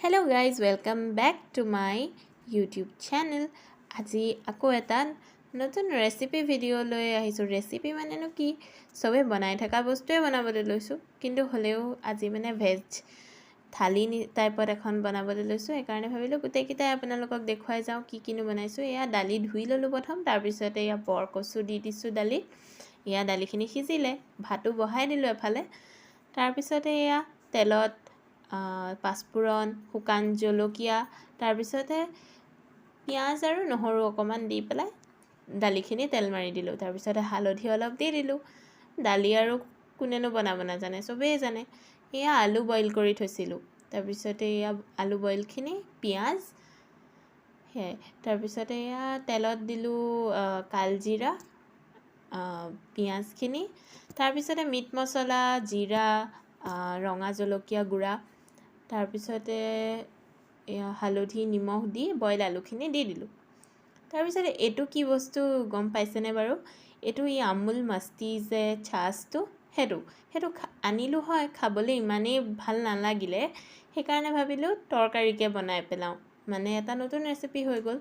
Hello guys, welcome back to my YouTube channel. আজি আকৌ এটা নতুন ৰেচিপি ভিডিও লৈ আহিছো। ৰেচিপি মানেনো কি, সবে বনাই থকা বস্তুৱে বনাবলৈ লৈছো, কিন্তু হলেও আজি মানে ভেজ থালি টাইপত এখন বনাবলৈ লৈছো। সেইকাৰণে ভাবিলো গোটেইকেইটাই আপোনালোকক দেখুৱাই যাওঁ কি কিনো বনাইছো। এয়া দালি ধুই ললো প্ৰথম, তাৰ পিছত এয়া বৰ কচু দি দিছো দালিত। এয়া দালিখিনি সিজিলে, ভাতো বহাই দিলো এফালে। তাৰ পিছতে এয়া তেলত পাঁচফোৰণ, শুকান জলকীয়া, তাৰপিছতে পিঁয়াজ আৰু নহৰু অকণমান দি পেলাই দালিখিনি তেল মাৰি দিলোঁ। তাৰপিছতে হালধি অলপ দি দিলোঁ। দালি আৰু কোনেনো বনাব নাজানে, চবেই জানে। এয়া আলু বইল কৰি থৈছিলোঁ। তাৰপিছতে এয়া আলু বইলখিনি, পিঁয়াজ, সেয়াই। তাৰপিছতে এয়া তেলত দিলোঁ কালজিৰা, পিঁয়াজখিনি, তাৰপিছতে মিট মছলা, জিৰা, ৰঙা জলকীয়া গুড়া, তাৰপিছতে এয়া হালধি নিমখ দি বইল আলুখিনি দি দিলোঁ। তাৰপিছতে এইটো কি বস্তু গম পাইছেনে বাৰু? এইটো আমুল মাষ্টি যে ছাচটো, সেইটো আনিলোঁ হয়, খাবলৈ ইমানেই ভাল নালাগিলে। সেইকাৰণে ভাবিলোঁ তৰকাৰীকে বনাই পেলাওঁ, মানে এটা নতুন ৰেচিপি হৈ গ'ল।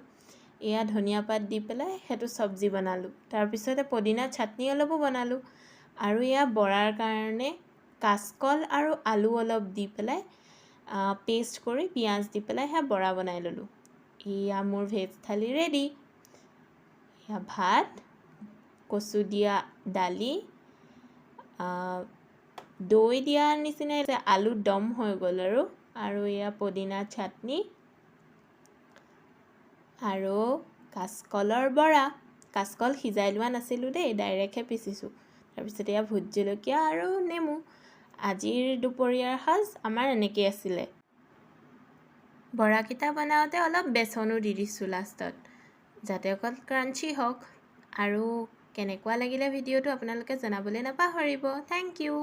এয়া ধনিয়া পাত দি পেলাই সেইটো চব্জি বনালোঁ। তাৰপিছতে পদিনা চাটনি অলপো বনালোঁ। আৰু এয়া বৰাৰ কাৰণে কাচকল আৰু আলু অলপ দি পেলাই পেষ্ট কৰি পিঁয়াজ দি পেলাই সেয়া বৰা বনাই ল'লোঁ। এয়া মোৰ ভেজ থালি ৰেডি। এয়া ভাত, কচু দিয়া দালি, দৈ দিয়া নিচিনাই আলু দম হৈ গ'ল আৰু এয়া পদিনা চাটনি আৰু কাচকলৰ বৰা। কাচকল সিজাই লোৱা নাছিলোঁ দেই, ডাইৰেক্টহে পিচিছোঁ। তাৰপিছত এয়া ভোট জলকীয়া আৰু নেমু। আজিৰ দুপৰীয়াৰ সাজ আমাৰ এনেকৈ আছিলে। বৰাকেইটা বনাওঁতে অলপ বেচনো দি দিছোঁ লাষ্টত, যাতে অকল ক্ৰাঞ্চি হওক। আৰু কেনেকুৱা লাগিলে ভিডিঅ'টো আপোনালোকে জনাবলৈ নাপাহৰিব। Thank U.